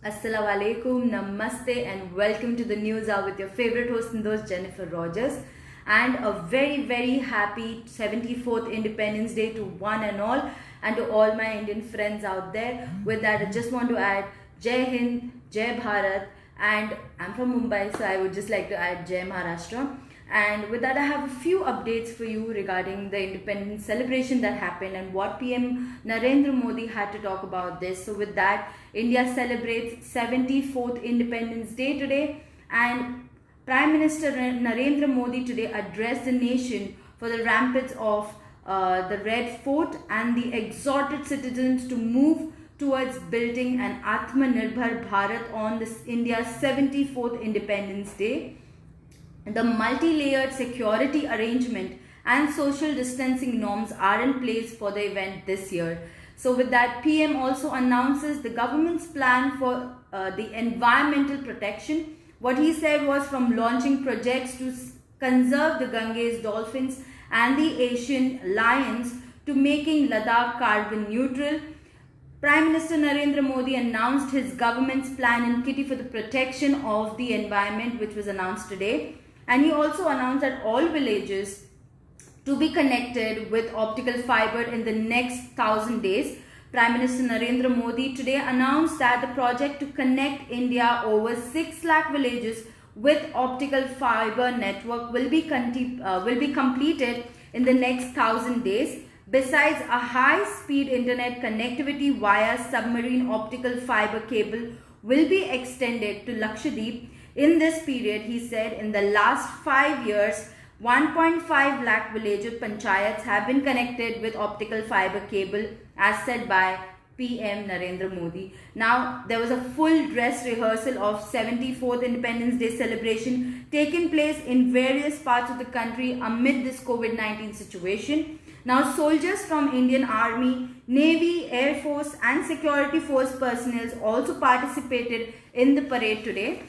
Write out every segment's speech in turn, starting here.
Assalamu alaikum, namaste, and welcome to the News Hour with your favorite host and host Jennifer Rogers. And a very happy 74th Independence Day to one and all, and to all my Indian friends out there. With that, I just want to add Jai Hind, Jai Bharat, and I'm from Mumbai, so I would just like to add Jai Maharashtra. And with that, I have a few updates for you regarding the independence celebration that happened and what PM Narendra Modi had to talk about this. So with that, India celebrates 74th Independence Day today, and Prime Minister Narendra Modi today addressed the nation for the ramparts of the Red Fort, and the exhorted citizens to move towards building an Atmanirbhar Bharat on this India's 74th Independence Day. The multi-layered security arrangement and social distancing norms are in place for the event this year. So with that, PM also announces the government's plan for the environmental protection. What he said was, from launching projects to conserve the Ganges dolphins and the Asian lions to making Ladakh carbon neutral. Prime Minister Narendra Modi announced his government's plan in Kitty for the protection of the environment, which was announced today. And he also announced that all villages to be connected with optical fiber in the next 1,000 days. Prime Minister Narendra Modi today announced that the project to connect India over 6 lakh villages with optical fiber network will be completed in the next 1,000 days. Besides, a high-speed internet connectivity via submarine optical fiber cable will be extended to Lakshadweep. In this period, he said, in the last 5 years, 1.5 lakh village panchayats have been connected with optical fiber cable, as said by PM Narendra Modi. Now, there was a full dress rehearsal of 74th Independence Day celebration taking place in various parts of the country amid this COVID-19 situation. Now, soldiers from Indian Army, Navy, Air Force and Security Force personnel also participated in the parade today.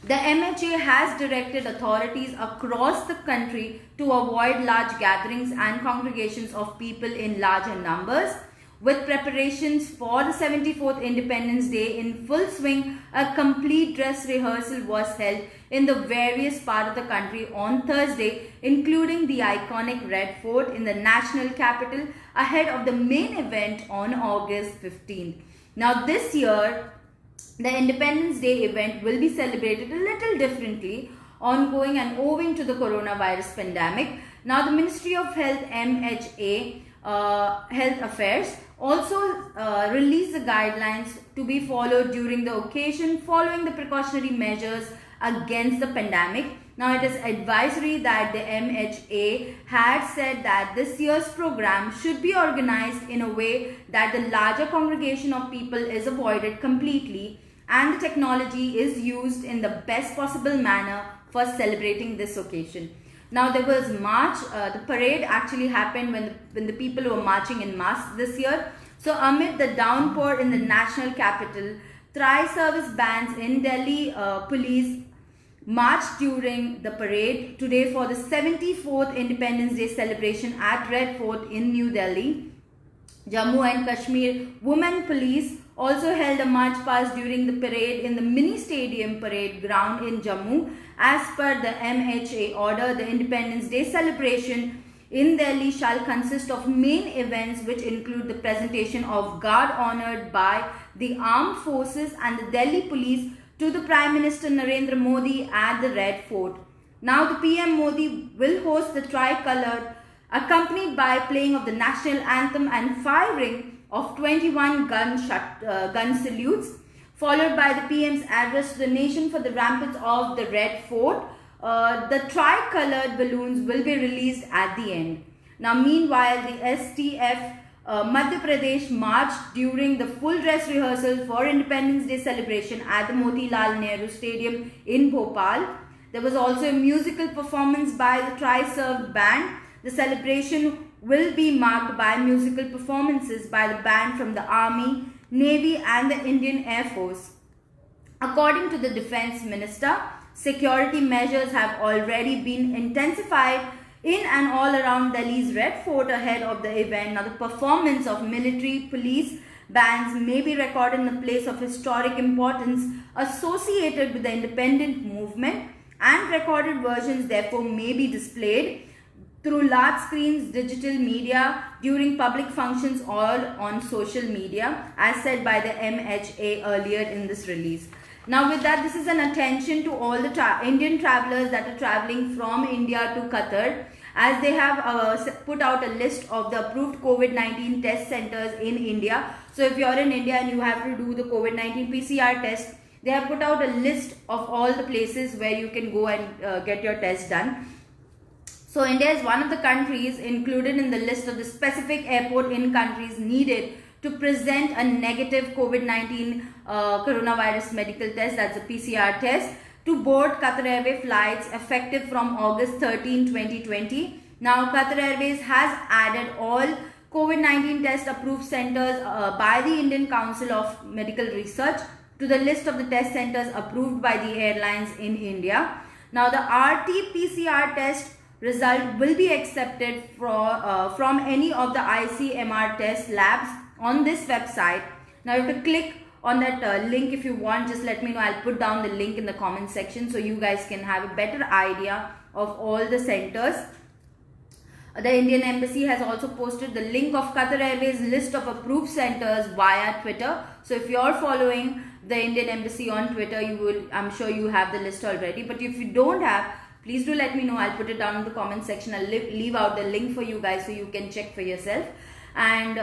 The MHA has directed authorities across the country to avoid large gatherings and congregations of people in larger numbers. With preparations for the 74th Independence Day in full swing, a complete dress rehearsal was held in the various parts of the country on Thursday, including the iconic Red Fort in the national capital, ahead of the main event on August 15th. Now this year, the Independence Day event will be celebrated a little differently, ongoing and owing to the coronavirus pandemic. Now the Ministry of Health, MHA, Health Affairs, also released the guidelines to be followed during the occasion following the precautionary measures against the pandemic. Now it is advisory that the MHA had said that this year's program should be organized in a way that the larger congregation of people is avoided completely and the technology is used in the best possible manner for celebrating this occasion. Now there was march, the parade actually happened when the people were marching in mass this year. So amid the downpour in the national capital, tri-service bands in Delhi police marched during the parade today for the 74th Independence Day celebration at Red Fort in New Delhi. Jammu and Kashmir Women Police also held a march past during the parade in the mini stadium parade ground in Jammu. As per the MHA order, the Independence Day celebration in Delhi shall consist of main events which include the presentation of guard honored by the armed forces and the Delhi police to the Prime Minister Narendra Modi at the Red Fort. Now the PM Modi will host the tricolored, accompanied by playing of the national anthem and firing of 21 gun salutes, followed by the PM's address to the nation for the ramparts of the Red Fort. The tricolored balloons will be released at the end. Now meanwhile, the STF Madhya Pradesh marched during the full dress rehearsal for Independence Day celebration at the Motilal Nehru Stadium in Bhopal. There was also a musical performance by the Tri-Served Band. The celebration will be marked by musical performances by the band from the Army, Navy and the Indian Air Force. According to the Defence Minister, security measures have already been intensified in and all around Delhi's Red Fort ahead of the event. Now the performance of military, police bans may be recorded in a place of historic importance associated with the independent movement, and recorded versions therefore may be displayed through large screens, digital media, during public functions or on social media, as said by the MHA earlier in this release. Now with that, this is an attention to all the Indian travelers that are traveling from India to Qatar, as they have put out a list of the approved COVID-19 test centers in India. So if you're in India and you have to do the COVID-19 PCR test, they have put out a list of all the places where you can go and get your test done. So India is one of the countries included in the list of the specific airport in countries needed to present a negative COVID-19 coronavirus medical test, that's a PCR test, to board Qatar Airways flights effective from August 13, 2020. Now Qatar Airways has added all COVID-19 test approved centers by the Indian Council of Medical Research to the list of the test centers approved by the airlines in India. Now the RT-PCR test result will be accepted from any of the ICMR test labs on this website. Now you have to click on that link if you want. Just let me know. I'll put down the link in the comment section so you guys can have a better idea of all the centers. The Indian Embassy has also posted the link of Qatar Airways list of approved centers via Twitter. So if you're following the Indian Embassy on Twitter, I'm sure you have the list already. But if you don't have, please do let me know. I'll put it down in the comment section. I'll leave out the link for you guys so you can check for yourself. And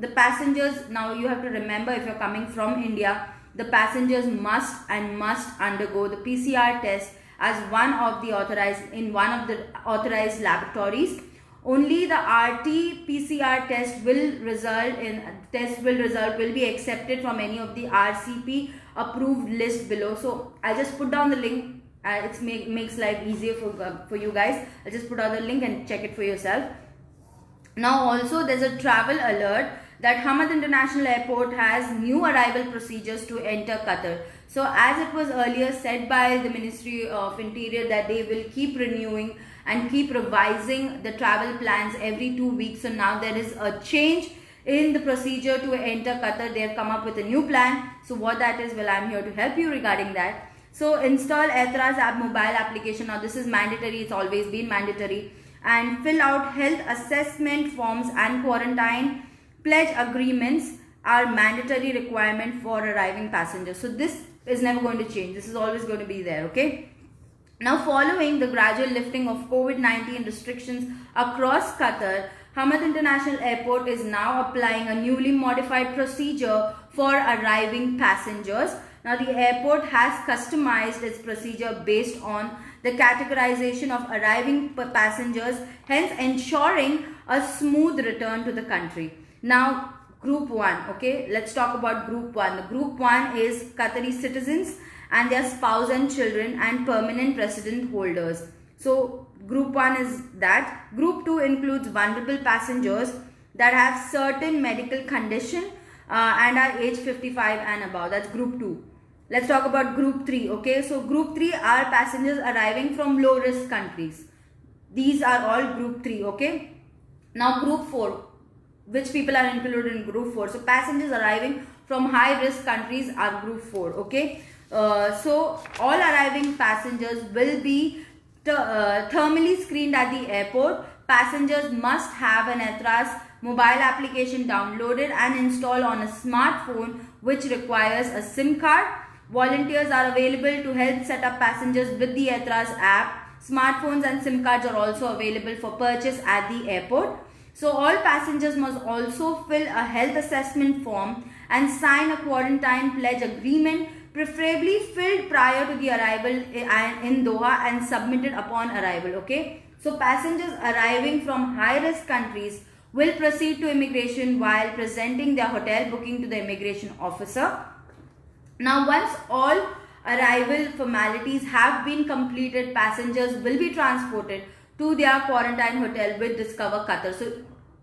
the passengers, now you have to remember, if you're coming from India, the passengers must undergo the PCR test as one of the authorized laboratories. Only the RT-PCR test will be accepted from any of the RCP approved list below. So I just put down the link. It makes life easier for you guys. I'll just put out the link and check it for yourself. Now also there's a travel alert that Hamad International Airport has new arrival procedures to enter Qatar. So as it was earlier said by the Ministry of Interior that they will keep renewing and keep revising the travel plans every 2 weeks. So now there is a change in the procedure to enter Qatar. They have come up with a new plan. So what that is, well, I'm here to help you regarding that. So install Airtra's app mobile application. Now this is mandatory. It's always been mandatory. And fill out health assessment forms and quarantine pledge agreements are mandatory requirement for arriving passengers. So this is never going to change. This is always going to be there. Okay. Now following the gradual lifting of COVID-19 restrictions across Qatar, Hamad International Airport is now applying a newly modified procedure for arriving passengers. Now the airport has customized its procedure based on the categorization of arriving passengers, hence ensuring a smooth return to the country. Now Group 1, okay, let's talk about Group 1. The Group 1 is Qatari citizens and their spouse and children and permanent resident holders. So Group 1 is that. Group 2 includes vulnerable passengers that have certain medical condition and are age 55 and above. That's Group 2. Let's talk about Group 3. Okay, so Group 3 are passengers arriving from low risk countries. These are all Group 3. Okay. Now Group 4, which people are included in Group 4. So passengers arriving from high risk countries are Group 4. Okay. So all arriving passengers will be thermally screened at the airport. Passengers must have an Airtra's mobile application downloaded and installed on a smartphone, which requires a SIM card. Volunteers are available to help set up passengers with the Airtra's app. Smartphones and SIM cards are also available for purchase at the airport. So all passengers must also fill a health assessment form and sign a quarantine pledge agreement, preferably filled prior to the arrival in Doha and submitted upon arrival. Okay. So passengers arriving from high-risk countries will proceed to immigration while presenting their hotel booking to the immigration officer. Now once all arrival formalities have been completed, passengers will be transported to their quarantine hotel with Discover Qatar. So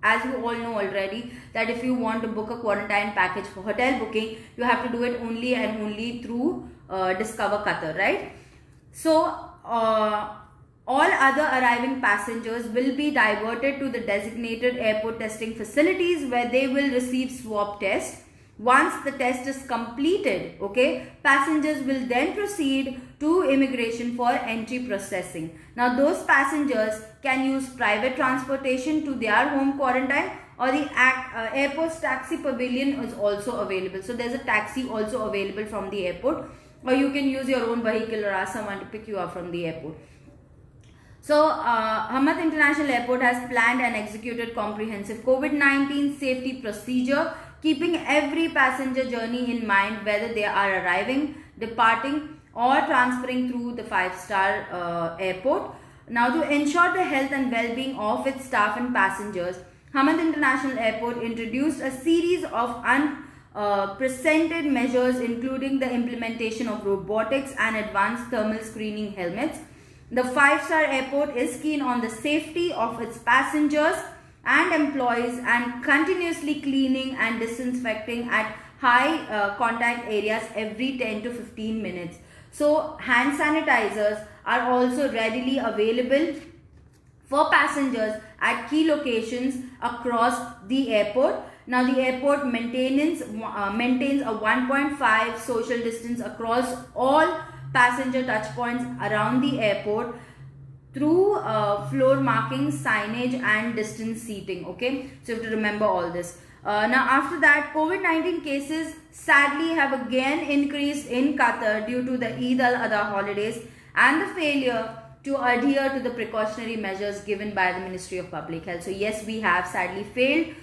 as you all know already that if you want to book a quarantine package for hotel booking, you have to do it only and only through Discover Qatar, right? So All other arriving passengers will be diverted to the designated airport testing facilities where they will receive swab test. Once the test is completed, okay, passengers will then proceed to immigration for entry processing. Now, those passengers can use private transportation to their home quarantine, or the airport's taxi pavilion is also available. So, there's a taxi also available from the airport, or you can use your own vehicle or ask someone to pick you up from the airport. So, Hamad International Airport has planned and executed comprehensive COVID-19 safety procedure, keeping every passenger journey in mind, whether they are arriving, departing, or transferring through the 5-star airport. Now, to ensure the health and well-being of its staff and passengers, Hamad International Airport introduced a series of unprecedented measures, including the implementation of robotics and advanced thermal screening helmets. The 5-star airport is keen on the safety of its passengers and employees and continuously cleaning and disinfecting at high contact areas every 10 to 15 minutes. So, hand sanitizers are also readily available for passengers at key locations across the airport. Now, the airport maintains a 1.5 social distance across all passenger touchpoints around the airport through floor markings, signage and distance seating. Okay, so you have to remember all this. Now, after that, COVID-19 cases sadly have again increased in Qatar due to the Eid al-Adha holidays and the failure to adhere to the precautionary measures given by the Ministry of Public Health. So yes, we have sadly failed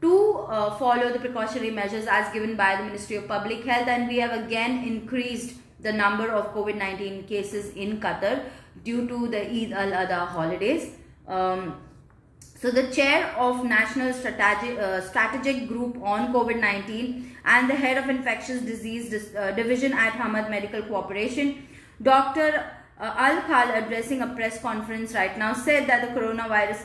to follow the precautionary measures as given by the Ministry of Public Health, and we have again increased the number of COVID-19 cases in Qatar due to the Eid al-Adha holidays. So the chair of National Strategic Group on COVID-19 and the head of Infectious Disease Division at Hamad Medical Corporation, Dr. Al-Khal, addressing a press conference right now, said that the coronavirus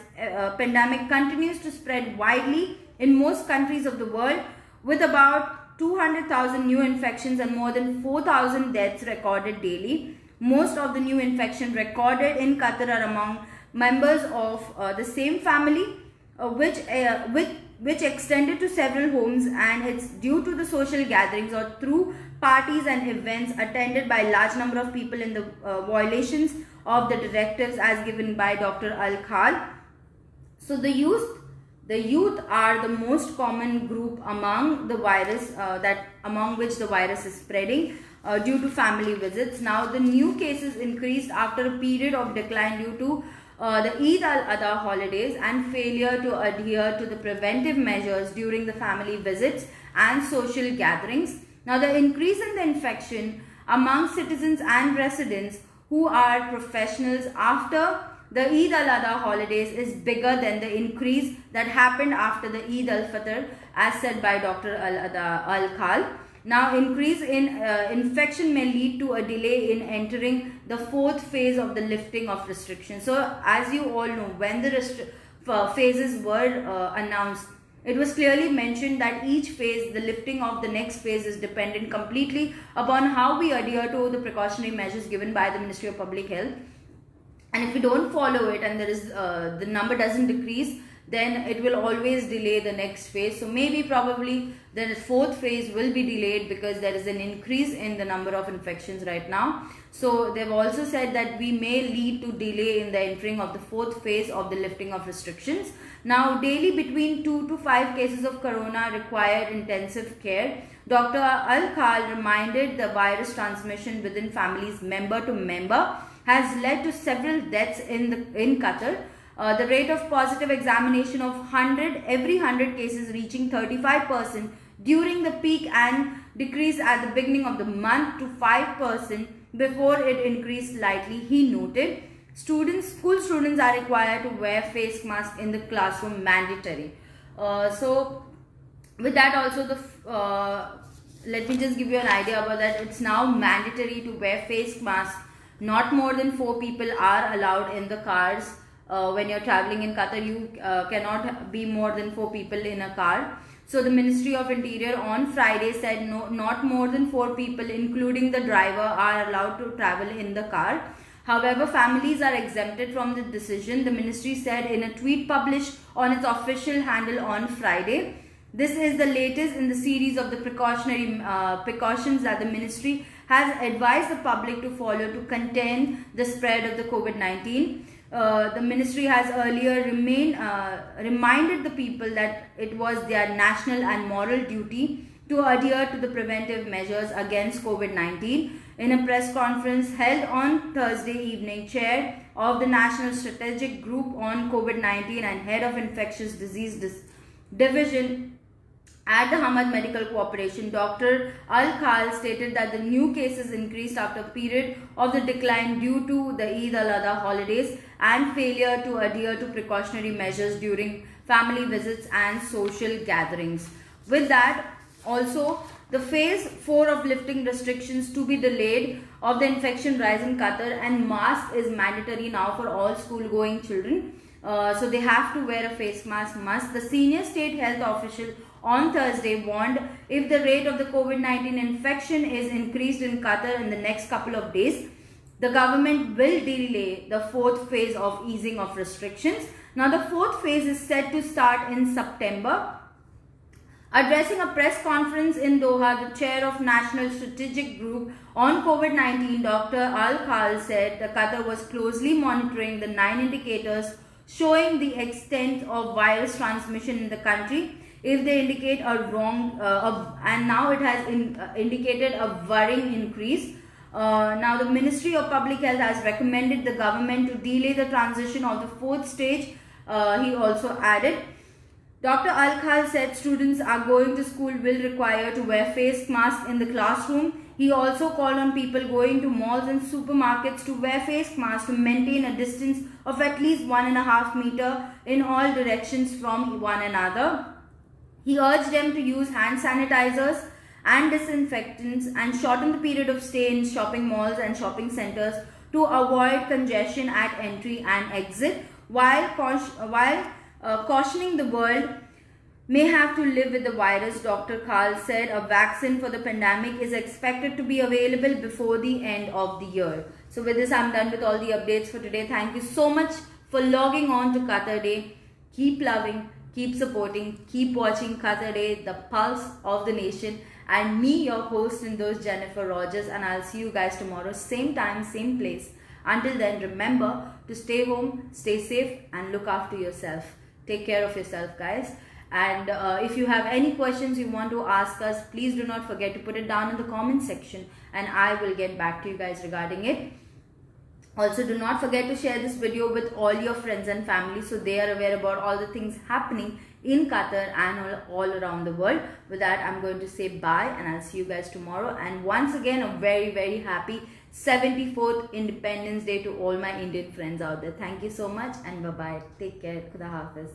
pandemic continues to spread widely in most countries of the world, with about 200,000 new infections and more than 4,000 deaths recorded daily. Most of the new infections recorded in Qatar are among members of the same family, which extended to several homes, and it's due to the social gatherings or through parties and events attended by a large number of people in the violations of the directives as given by Dr. Al-Khal. So the youth are the most common group among the virus among which the virus is spreading due to family visits. Now the new cases increased after a period of decline due to the Eid al-Adha holidays and failure to adhere to the preventive measures during the family visits and social gatherings. Now the increase in the infection among citizens and residents who are professionals after the Eid al-Adha holidays is bigger than the increase that happened after the Eid al-Fitr, as said by Dr. Al-Khal. Now, increase in infection may lead to a delay in entering the fourth phase of the lifting of restrictions. So, as you all know, when the phases were announced, it was clearly mentioned that each phase, the lifting of the next phase, is dependent completely upon how we adhere to the precautionary measures given by the Ministry of Public Health. And if we don't follow it and there is the number doesn't decrease, then it will always delay the next phase. So maybe probably the fourth phase will be delayed because there is an increase in the number of infections right now. So they've also said that we may lead to delay in the entering of the fourth phase of the lifting of restrictions. Now daily between 2 to 5 cases of corona require intensive care. Dr. Al-Khal reminded the virus transmission within families member to member has led to several deaths in Qatar. The rate of positive examination of every 100 cases reaching 35% during the peak and decreased at the beginning of the month to 5% before it increased slightly, he noted. School students are required to wear face mask in the classroom, mandatory. So with that also, let me just give you an idea about that. It's now mandatory to wear face mask. Not more than 4 people are allowed in the cars. When you're traveling in Qatar, you cannot be more than 4 people in a car. So the Ministry of Interior on Friday said not more than 4 people, including the driver, are allowed to travel in the car. However, families are exempted from the decision, the ministry said in a tweet published on its official handle on Friday. This is the latest in the series of the precautions that the ministry has advised the public to follow to contain the spread of the COVID-19. The ministry has earlier reminded the people that it was their national and moral duty to adhere to the preventive measures against COVID-19. In a press conference held on Thursday evening, Chair of the National Strategic Group on COVID-19 and Head of Infectious Disease Division at the Hamad Medical Corporation, Dr. Al-Khal stated that the new cases increased after a period of the decline due to the Eid al-Adha holidays and failure to adhere to precautionary measures during family visits and social gatherings. With that, also, the phase 4 of lifting restrictions to be delayed of the infection rise in Qatar, and mask is mandatory now for all school-going children. So they have to wear a face mask must. The senior state health official on Thursday warned if the rate of the COVID-19 infection is increased in Qatar in the next couple of days, the government will delay the 4th phase of easing of restrictions. Now the 4th phase is set to start in September. Addressing a press conference in Doha, the chair of National Strategic Group on COVID-19, Dr. Al-Khal said the Qatar was closely monitoring the 9 indicators showing the extent of virus transmission in the country. If they indicate a wrong, and now it has indicated a worrying increase. Now the Ministry of Public Health has recommended the government to delay the transition of the 4th stage. He also added, Dr. Al-Khal said students are going to school will require to wear face masks in the classroom. He also called on people going to malls and supermarkets to wear face masks to maintain a distance of at least 1.5 meters in all directions from one another. He urged them to use hand sanitizers and disinfectants and shorten the period of stay in shopping malls and shopping centers to avoid congestion at entry and exit, while cautioning the world may have to live with the virus. Dr. Khal said a vaccine for the pandemic is expected to be available before the end of the year. So with this, I'm done with all the updates for today. Thank you so much for logging on to Qatar Day. Keep loving, keep supporting, keep watching Qatar Day, the pulse of the nation. And me, your host in those, Jennifer Rogers, and I'll see you guys tomorrow, same time, same place. Until then, remember to stay home, stay safe, and look after yourself. Take care of yourself, guys. And if you have any questions you want to ask us, please do not forget to put it down in the comment section and I will get back to you guys regarding it. Also, do not forget to share this video with all your friends and family so they are aware about all the things happening in Qatar and all around the world. With that, I'm going to say bye and I'll see you guys tomorrow. And once again, a very, very happy 74th Independence Day to all my Indian friends out there. Thank you so much and bye-bye. Take care. Khuda Hafiz.